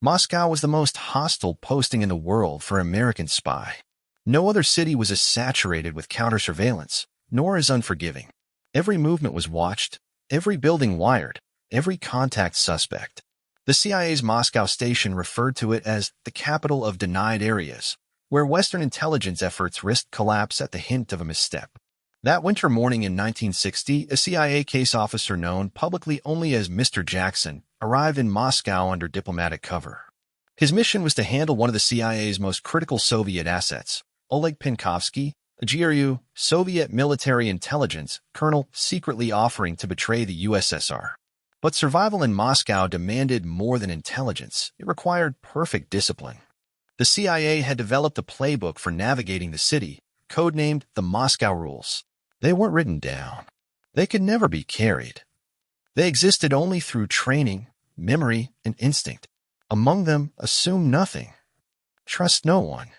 Moscow was the most hostile posting in the world for an American spy. No other city was as saturated with counter-surveillance, nor as unforgiving. Every movement was watched, every building wired, every contact suspect. The CIA's Moscow station referred to it as the capital of denied areas, where Western intelligence efforts risked collapse at the hint of a misstep. That winter morning in 1960, a CIA case officer known publicly only as Mr. Jackson arrived in Moscow under diplomatic cover. His mission was to handle one of the CIA's most critical Soviet assets, Oleg Penkovsky, a GRU, Soviet military intelligence colonel secretly offering to betray the USSR. But survival in Moscow demanded more than intelligence. It required perfect discipline. The CIA had developed a playbook for navigating the city, codenamed the Moscow Rules. They weren't written down. They could never be carried. They existed only through training, memory, and instinct. Among them, assume nothing. Trust no one.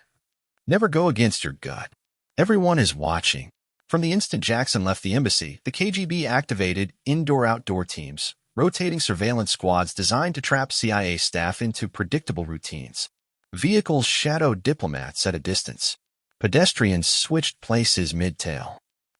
Never go against your gut. Everyone is watching. From the instant Jackson left the embassy, the KGB activated indoor-outdoor teams, rotating surveillance squads designed to trap CIA staff into predictable routines. Vehicles shadowed diplomats at a distance. Pedestrians switched places mid-tail.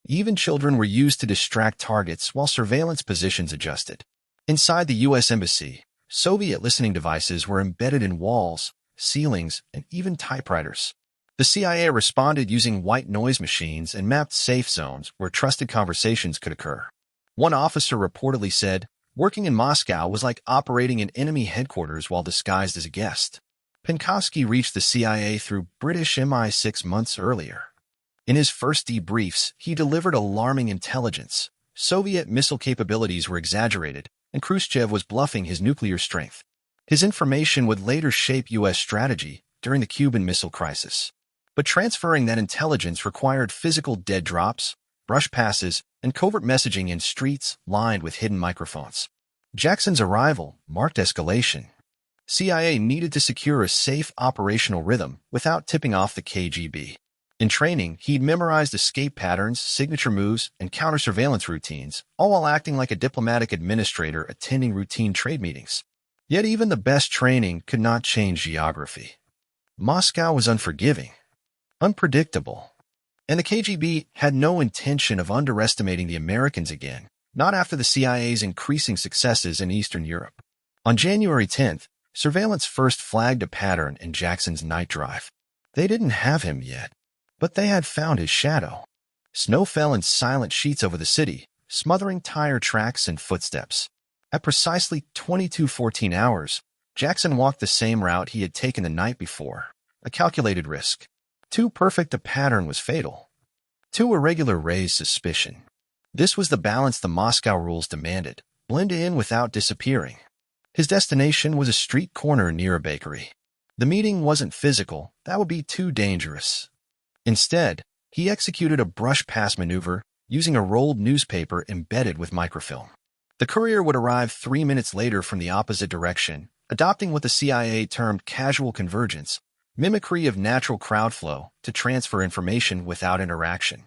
Even children were used to distract targets while surveillance positions adjusted. Inside the U.S. Embassy, Soviet listening devices were embedded in walls, ceilings, and even typewriters. The CIA responded using white noise machines and mapped safe zones where trusted conversations could occur. One officer reportedly said, "Working in Moscow was like operating in enemy headquarters while disguised as a guest." Penkovsky reached the CIA through British MI6 months earlier. In his first debriefs, he delivered alarming intelligence. Soviet missile capabilities were exaggerated, and Khrushchev was bluffing his nuclear strength. His information would later shape U.S. strategy during the Cuban Missile Crisis. But transferring that intelligence required physical dead drops, brush passes, and covert messaging in streets lined with hidden microphones. Jackson's arrival marked escalation. CIA needed to secure a safe operational rhythm without tipping off the KGB. In training, he'd memorized escape patterns, signature moves, and counter-surveillance routines, all while acting like a diplomatic administrator attending routine trade meetings. Yet even the best training could not change geography. Moscow was unforgiving, unpredictable, and the KGB had no intention of underestimating the Americans again, not after the CIA's increasing successes in Eastern Europe. On January 10th, surveillance first flagged a pattern in Jackson's night drive. They didn't have him yet, but they had found his shadow. Snow fell in silent sheets over the city, smothering tire tracks and footsteps. At precisely 22:14 hours, Jackson walked the same route he had taken the night before, a calculated risk. Too perfect a pattern was fatal. Too irregular raised suspicion. This was the balance the Moscow rules demanded, blend in without disappearing. His destination was a street corner near a bakery. The meeting wasn't physical, that would be too dangerous. Instead, he executed a brush-pass maneuver using a rolled newspaper embedded with microfilm. The courier would arrive 3 minutes later from the opposite direction, adopting what the CIA termed casual convergence, mimicry of natural crowd flow to transfer information without interaction.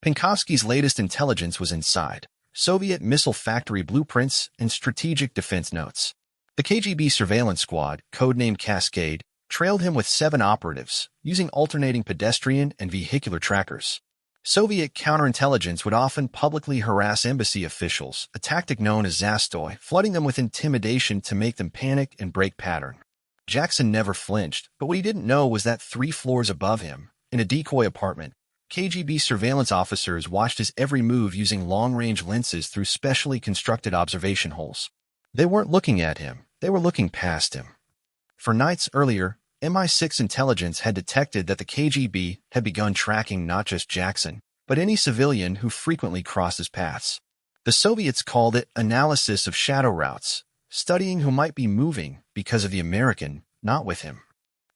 Penkovsky's latest intelligence was inside, Soviet missile factory blueprints and strategic defense notes. The KGB surveillance squad, codenamed Cascade, trailed him with 7 operatives, using alternating pedestrian and vehicular trackers. Soviet counterintelligence would often publicly harass embassy officials, a tactic known as zastoy, flooding them with intimidation to make them panic and break pattern. Jackson never flinched, but what he didn't know was that 3 floors above him, in a decoy apartment, KGB surveillance officers watched his every move using long-range lenses through specially constructed observation holes. They weren't looking at him, they were looking past him. For nights earlier, MI6 intelligence had detected that the KGB had begun tracking not just Jackson, but any civilian who frequently crossed his paths. The Soviets called it analysis of shadow routes, studying who might be moving because of the American, not with him.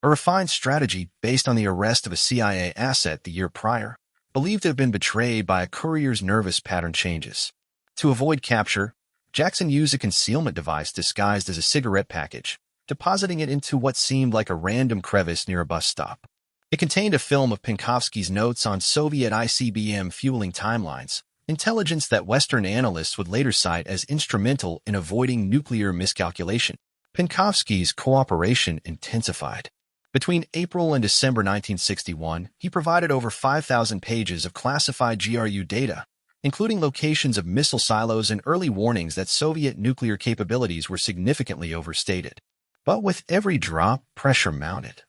A refined strategy based on the arrest of a CIA asset the year prior, believed to have been betrayed by a courier's nervous pattern changes. To avoid capture, Jackson used a concealment device disguised as a cigarette package, depositing it into what seemed like a random crevice near a bus stop. It contained a film of Penkovsky's notes on Soviet ICBM fueling timelines, intelligence that Western analysts would later cite as instrumental in avoiding nuclear miscalculation. Penkovsky's cooperation intensified. Between April and December 1961, he provided over 5,000 pages of classified GRU data, including locations of missile silos and early warnings that Soviet nuclear capabilities were significantly overstated. But with every drop, pressure mounted.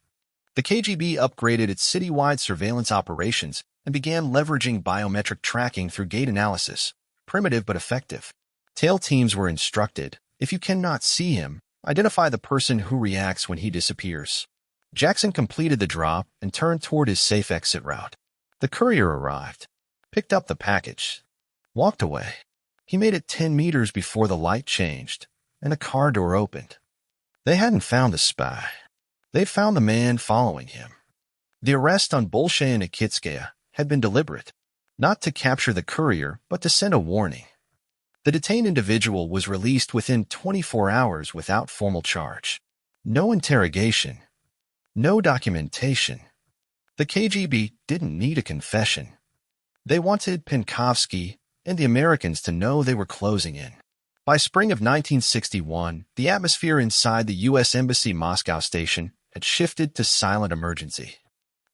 The KGB upgraded its citywide surveillance operations and began leveraging biometric tracking through gait analysis, primitive but effective. Tail teams were instructed, if you cannot see him, identify the person who reacts when he disappears. Jackson completed the drop and turned toward his safe exit route. The courier arrived, picked up the package, walked away. He made it 10 meters before the light changed, and the car door opened. They hadn't found the spy. They'd found the man following him. The arrest on Bolshaya Nikitskaya had been deliberate, not to capture the courier, but to send a warning. The detained individual was released within 24 hours without formal charge. No interrogation. No documentation. The KGB didn't need a confession. They wanted Penkovsky and the Americans to know they were closing in. By spring of 1961, the atmosphere inside the U.S. Embassy Moscow station had shifted to silent emergency.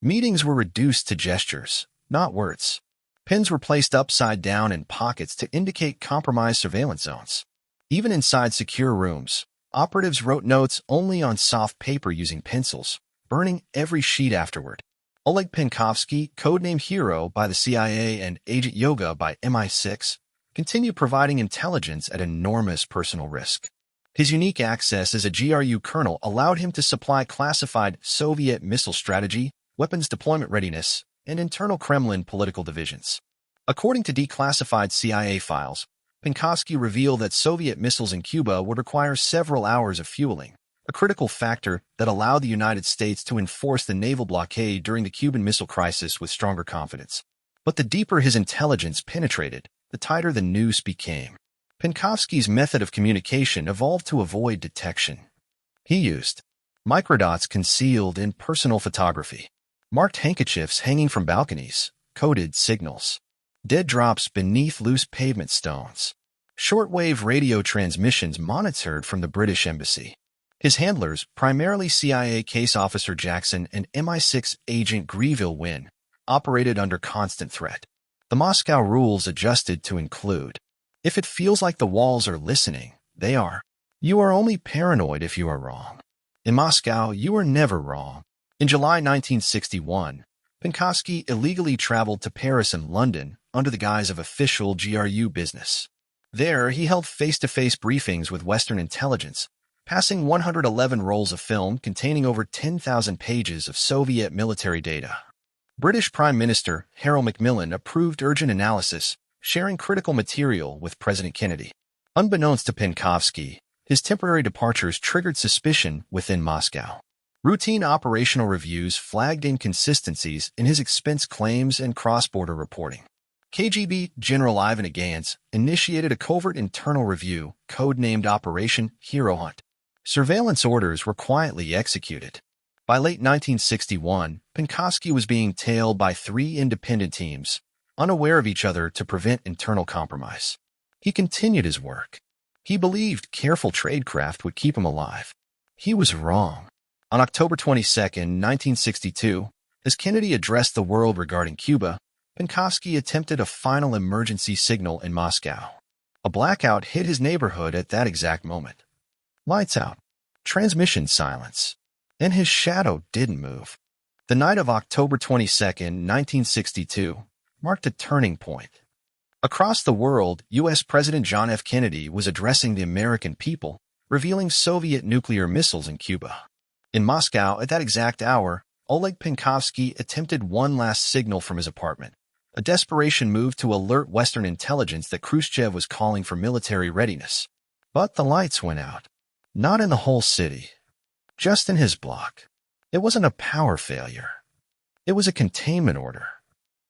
Meetings were reduced to gestures, not words. Pins were placed upside down in pockets to indicate compromised surveillance zones. Even inside secure rooms, operatives wrote notes only on soft paper using pencils, burning every sheet afterward. Oleg Penkovsky, codenamed Hero by the CIA and Agent Yoga by MI6, continued providing intelligence at enormous personal risk. His unique access as a GRU colonel allowed him to supply classified Soviet missile strategy, weapons deployment readiness, and internal Kremlin political divisions. According to declassified CIA files, Penkovsky revealed that Soviet missiles in Cuba would require several hours of fueling, a critical factor that allowed the United States to enforce the naval blockade during the Cuban Missile Crisis with stronger confidence. But the deeper his intelligence penetrated, the tighter the noose became. Penkovsky's method of communication evolved to avoid detection. He used microdots concealed in personal photography, marked handkerchiefs hanging from balconies, coded signals, dead drops beneath loose pavement stones, shortwave radio transmissions monitored from the British Embassy. His handlers, primarily CIA case officer Jackson and MI6 agent Greville Wynn, operated under constant threat. The Moscow rules adjusted to include, if it feels like the walls are listening, they are. You are only paranoid if you are wrong. In Moscow, you are never wrong. In July 1961, Penkovsky illegally traveled to Paris and London under the guise of official GRU business. There, he held face-to-face briefings with Western intelligence, passing 111 rolls of film containing over 10,000 pages of Soviet military data. British Prime Minister Harold Macmillan approved urgent analysis, sharing critical material with President Kennedy. Unbeknownst to Penkovsky, his temporary departures triggered suspicion within Moscow. Routine operational reviews flagged inconsistencies in his expense claims and cross-border reporting. KGB General Ivan Agayans initiated a covert internal review, codenamed Operation Hero Hunt. Surveillance orders were quietly executed. By late 1961, Penkovsky was being tailed by 3 independent teams, unaware of each other to prevent internal compromise. He continued his work. He believed careful tradecraft would keep him alive. He was wrong. On October 22, 1962, as Kennedy addressed the world regarding Cuba, Penkovsky attempted a final emergency signal in Moscow. A blackout hit his neighborhood at that exact moment. Lights out. Transmission silence. And his shadow didn't move. The night of October 22, 1962, marked a turning point. Across the world, U.S. President John F. Kennedy was addressing the American people, revealing Soviet nuclear missiles in Cuba. In Moscow, at that exact hour, Oleg Penkovsky attempted one last signal from his apartment, a desperation move to alert Western intelligence that Khrushchev was calling for military readiness. But the lights went out. Not in the whole city. Just in his block. It wasn't a power failure. It was a containment order.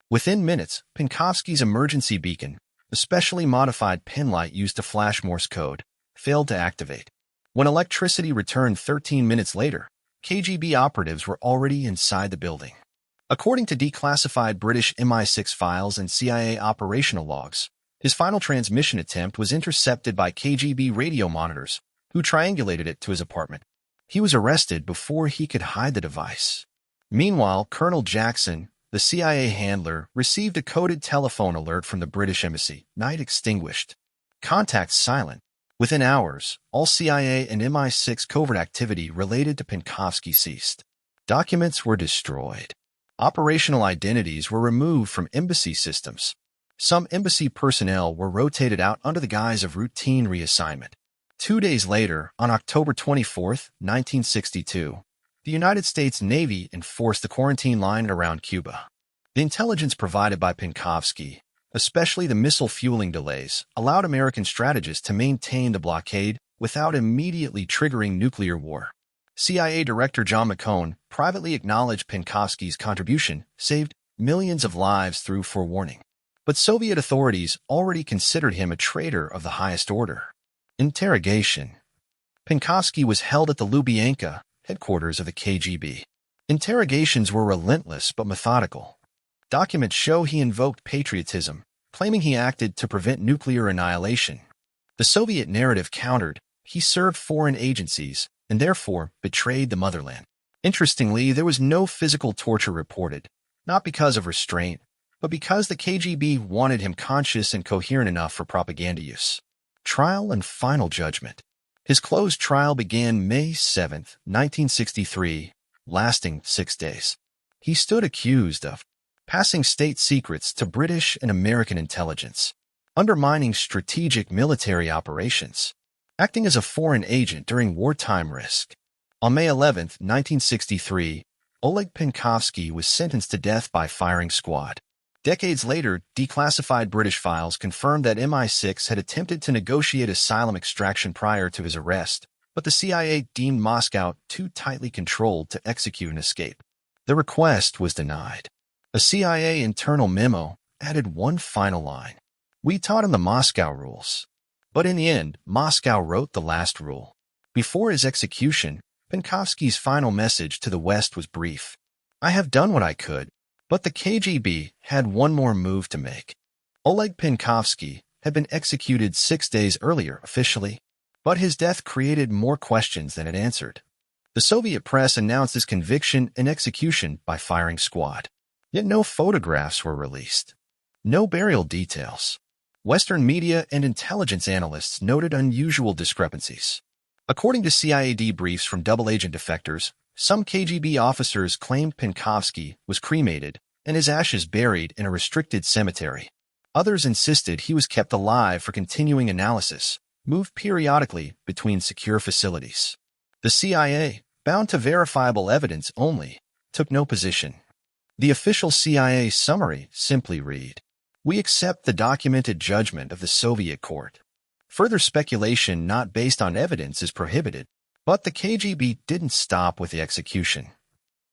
Within minutes, Penkovsky's emergency beacon, a specially modified pin light used to flash Morse code, failed to activate. When electricity returned 13 minutes later, KGB operatives were already inside the building. According to declassified British MI6 files and CIA operational logs, his final transmission attempt was intercepted by KGB radio monitors, who triangulated it to his apartment. He was arrested before he could hide the device. Meanwhile, Colonel Jackson, the CIA handler, received a coded telephone alert from the British embassy. Night extinguished. Contact silent. Within hours, all CIA and MI6 covert activity related to Penkovsky ceased. Documents were destroyed. Operational identities were removed from embassy systems. Some embassy personnel were rotated out under the guise of routine reassignment. 2 days later, on October 24, 1962, the United States Navy enforced the quarantine line around Cuba. The intelligence provided by Penkovsky, especially the missile fueling delays, allowed American strategists to maintain the blockade without immediately triggering nuclear war. CIA Director John McCone privately acknowledged Penkovsky's contribution saved millions of lives through forewarning. But Soviet authorities already considered him a traitor of the highest order. Interrogation. Penkovsky was held at the Lubyanka, headquarters of the KGB. Interrogations were relentless but methodical. Documents show he invoked patriotism, claiming he acted to prevent nuclear annihilation. The Soviet narrative countered, he served foreign agencies and therefore betrayed the motherland. Interestingly, there was no physical torture reported, not because of restraint, but because the KGB wanted him conscious and coherent enough for propaganda use. Trial and final judgment. His closed trial began May 7, 1963, lasting 6 days. He stood accused of passing state secrets to British and American intelligence, undermining strategic military operations, acting as a foreign agent during wartime risk. On May 11, 1963, Oleg Penkovsky was sentenced to death by firing squad. Decades later, declassified British files confirmed that MI6 had attempted to negotiate asylum extraction prior to his arrest, but the CIA deemed Moscow too tightly controlled to execute an escape. The request was denied. A CIA internal memo added one final line. We taught him the Moscow rules. But in the end, Moscow wrote the last rule. Before his execution, Penkovsky's final message to the West was brief. I have done what I could, but the KGB had one more move to make. Oleg Penkovsky had been executed 6 days earlier officially, but his death created more questions than it answered. The Soviet press announced his conviction and execution by firing squad. Yet no photographs were released. No burial details. Western media and intelligence analysts noted unusual discrepancies. According to CIA debriefs from double-agent defectors, some KGB officers claimed Penkovsky was cremated and his ashes buried in a restricted cemetery. Others insisted he was kept alive for continuing analysis, moved periodically between secure facilities. The CIA, bound to verifiable evidence only, took no position. The official CIA summary simply read, "We accept the documented judgment of the Soviet court." Further speculation not based on evidence is prohibited, but the KGB didn't stop with the execution.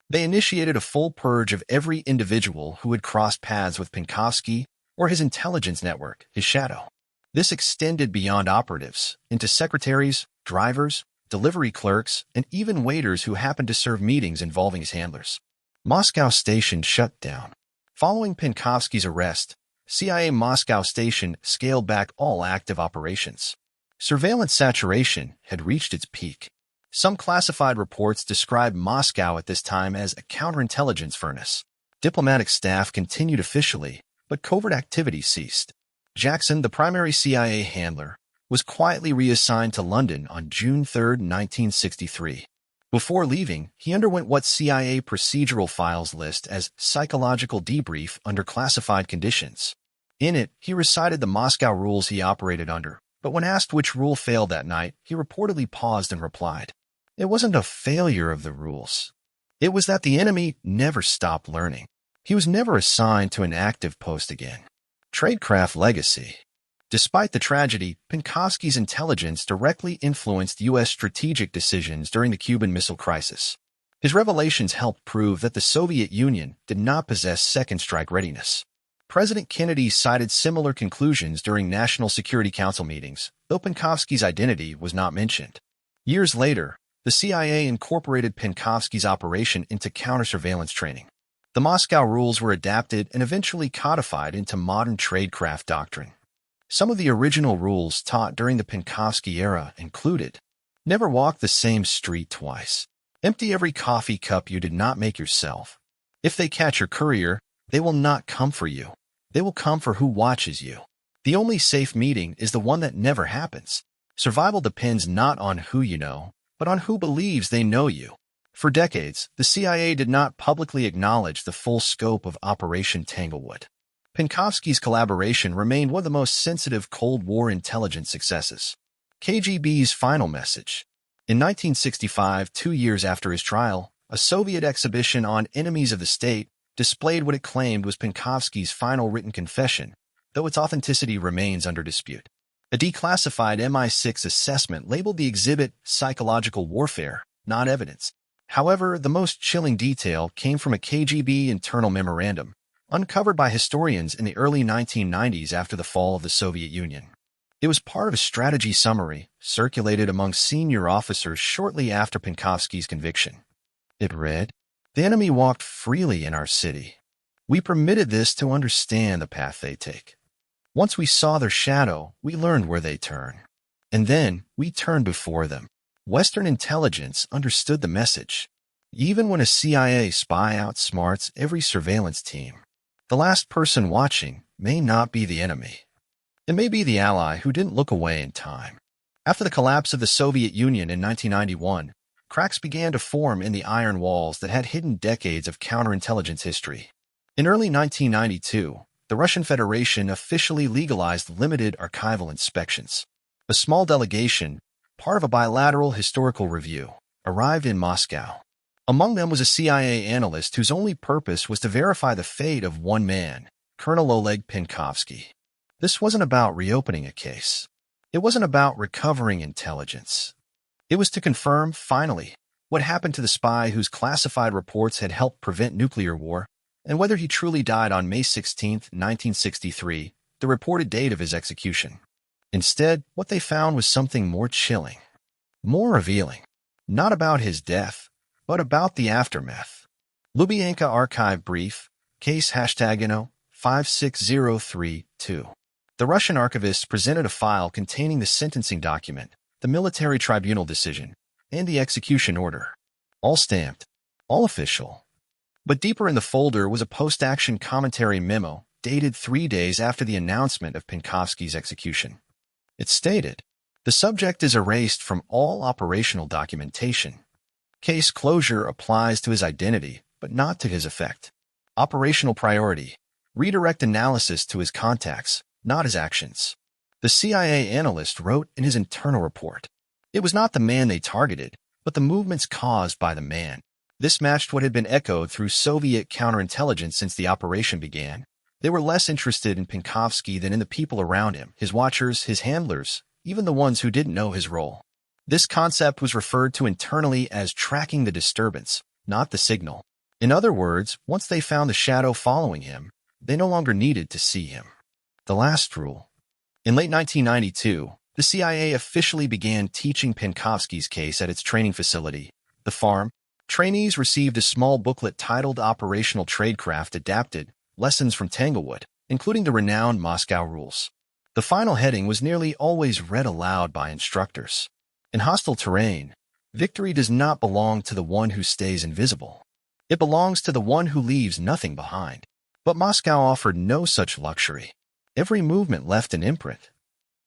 They initiated a full purge of every individual who had crossed paths with Penkovsky or his intelligence network, his shadow. This extended beyond operatives into secretaries, drivers, delivery clerks, and even waiters who happened to serve meetings involving his handlers. Moscow Station shut down. Following Penkovsky's arrest, CIA Moscow Station scaled back all active operations. Surveillance saturation had reached its peak. Some classified reports described Moscow at this time as a counterintelligence furnace. Diplomatic staff continued officially, but covert activity ceased. Jackson, the primary CIA handler, was quietly reassigned to London on June 3, 1963. Before leaving, he underwent what CIA procedural files list as psychological debrief under classified conditions. In it, he recited the Moscow rules he operated under, but when asked which rule failed that night, he reportedly paused and replied, "It wasn't a failure of the rules. It was that the enemy never stopped learning." He was never assigned to an active post again. Tradecraft legacy. Despite the tragedy, Penkovsky's intelligence directly influenced U.S. strategic decisions during the Cuban Missile Crisis. His revelations helped prove that the Soviet Union did not possess second strike readiness. President Kennedy cited similar conclusions during National Security Council meetings, though Penkovsky's identity was not mentioned. Years later, the CIA incorporated Penkovsky's operation into counter-surveillance training. The Moscow rules were adapted and eventually codified into modern tradecraft doctrine. Some of the original rules taught during the Penkovsky era included Never walk the same street twice. Empty every coffee cup you did not make yourself. If they catch your courier, they will not come for you. They will come for who watches you. The only safe meeting is the one that never happens. Survival depends not on who you know, but on who believes they know you. For decades, the CIA did not publicly acknowledge the full scope of Operation Tanglewood. Penkovsky's collaboration remained one of the most sensitive Cold War intelligence successes. KGB's final message. In 1965, 2 years after his trial, a Soviet exhibition on enemies of the state displayed what it claimed was Penkovsky's final written confession, though its authenticity remains under dispute. A declassified MI6 assessment labeled the exhibit psychological warfare, not evidence. However, the most chilling detail came from a KGB internal memorandum, uncovered by historians in the early 1990s after the fall of the Soviet Union. It was part of a strategy summary circulated among senior officers shortly after Penkovsky's conviction. It read, "The enemy walked freely in our city. We permitted this to understand the path they take. Once we saw their shadow, we learned where they turn. And then we turned before them." Western intelligence understood the message. Even when a CIA spy outsmarts every surveillance team, the last person watching may not be the enemy. It may be the ally who didn't look away in time. After the collapse of the Soviet Union in 1991, cracks began to form in the iron walls that had hidden decades of counterintelligence history. In early 1992, the Russian Federation officially legalized limited archival inspections. A small delegation, part of a bilateral historical review, arrived in Moscow. Among them was a CIA analyst whose only purpose was to verify the fate of one man, Colonel Oleg Penkovsky. This wasn't about reopening a case. It wasn't about recovering intelligence. It was to confirm, finally, what happened to the spy whose classified reports had helped prevent nuclear war, and whether he truly died on May 16, 1963, the reported date of his execution. Instead, what they found was something more chilling, more revealing, not about his death, but about the aftermath. Lubyanka Archive Brief, Case #56032. The Russian archivists presented a file containing the sentencing document, the military tribunal decision, and the execution order. All stamped, all official. But deeper in the folder was a post-action commentary memo dated 3 days after the announcement of Penkovsky's execution. It stated, "The subject is erased from all operational documentation. Case closure applies to his identity, but not to his effect. Operational priority. Redirect analysis to his contacts, not his actions." The CIA analyst wrote in his internal report, "It was not the man they targeted, but the movements caused by the man." This matched what had been echoed through Soviet counterintelligence since the operation began. They were less interested in Penkovsky than in the people around him, his watchers, his handlers, even the ones who didn't know his role. This concept was referred to internally as tracking the disturbance, not the signal. In other words, once they found the shadow following him, they no longer needed to see him. The last rule. In late 1992, the CIA officially began teaching Penkovsky's case at its training facility, the farm. Trainees received a small booklet titled Operational Tradecraft Adapted, Lessons from Tanglewood, including the renowned Moscow Rules. The final heading was nearly always read aloud by instructors. In hostile terrain, victory does not belong to the one who stays invisible. It belongs to the one who leaves nothing behind. But Moscow offered no such luxury. Every movement left an imprint.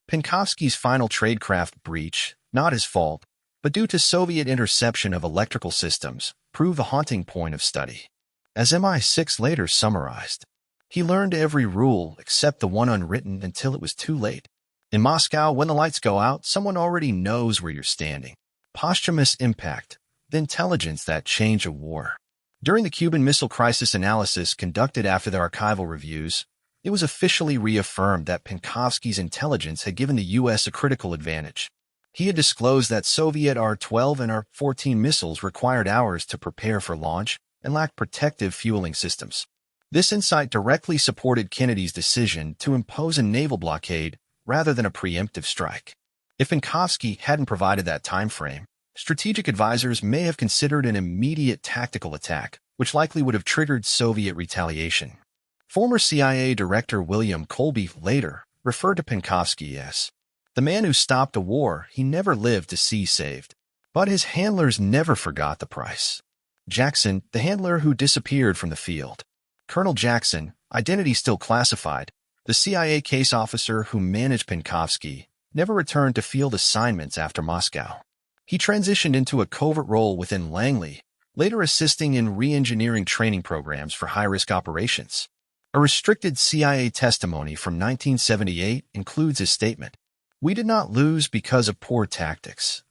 Penkovsky's final tradecraft breach, not his fault, but due to Soviet interception of electrical systems, proved a haunting point of study. As MI6 later summarized, he learned every rule except the one unwritten until it was too late. In Moscow, when the lights go out, someone already knows where you're standing. Posthumous impact, the intelligence that changed a war. During the Cuban Missile Crisis analysis conducted after the archival reviews, it was officially reaffirmed that Penkovsky's intelligence had given the U.S. a critical advantage. He had disclosed that Soviet R-12 and R-14 missiles required hours to prepare for launch and lacked protective fueling systems. This insight directly supported Kennedy's decision to impose a naval blockade rather than a preemptive strike. If Penkovsky hadn't provided that time frame, strategic advisors may have considered an immediate tactical attack, which likely would have triggered Soviet retaliation. Former CIA Director William Colby later referred to Penkovsky as The man who stopped a war he never lived to see saved. But his handlers never forgot the price. Jackson, the handler who disappeared from the field. Colonel Jackson, identity still classified, the CIA case officer who managed Penkovsky, never returned to field assignments after Moscow. He transitioned into a covert role within Langley, later assisting in re-engineering training programs for high-risk operations. A restricted CIA testimony from 1978 includes his statement, "We did not lose because of poor tactics.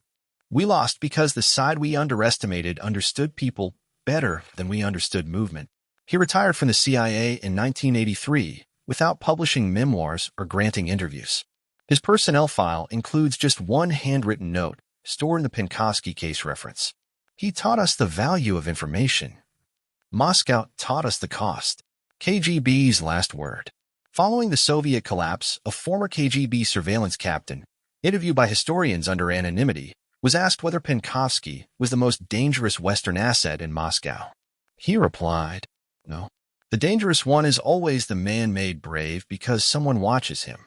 We lost because the side we underestimated understood people better than we understood movement." He retired from the CIA in 1983 without publishing memoirs or granting interviews. His personnel file includes just one handwritten note stored in the Penkovsky case reference. "He taught us the value of information. Moscow taught us the cost." KGB's last word. Following the Soviet collapse, a former KGB surveillance captain, interviewed by historians under anonymity, was asked whether Penkovsky was the most dangerous Western asset in Moscow. He replied, "No. The dangerous one is always the man made brave because someone watches him."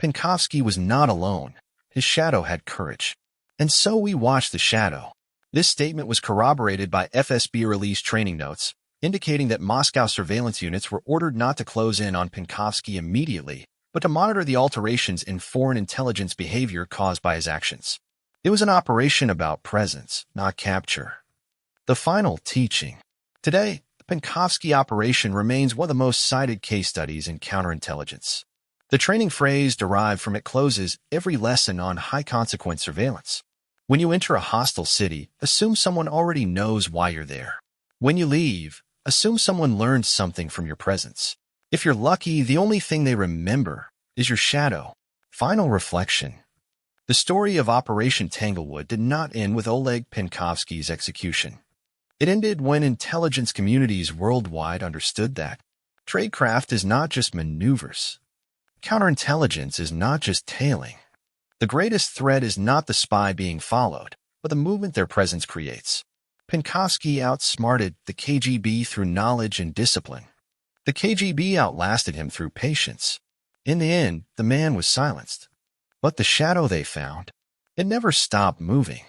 Penkovsky was not alone. His shadow had courage. And so we watched the shadow. This statement was corroborated by FSB-released training notes, indicating that Moscow surveillance units were ordered not to close in on Penkovsky immediately, but to monitor the alterations in foreign intelligence behavior caused by his actions. It was an operation about presence, not capture. The final teaching. Today, the Penkovsky operation remains one of the most cited case studies in counterintelligence. The training phrase derived from it closes every lesson on high-consequence surveillance. When you enter a hostile city, assume someone already knows why you're there. When you leave, assume someone learned something from your presence. If you're lucky, the only thing they remember is your shadow. Final reflection. The story of Operation Tanglewood did not end with Oleg Penkovsky's execution. It ended when intelligence communities worldwide understood that tradecraft is not just maneuvers. Counterintelligence is not just tailing. The greatest threat is not the spy being followed, but the movement their presence creates. Penkovsky outsmarted the KGB through knowledge and discipline. The KGB outlasted him through patience. In the end, the man was silenced. But the shadow they found, it never stopped moving.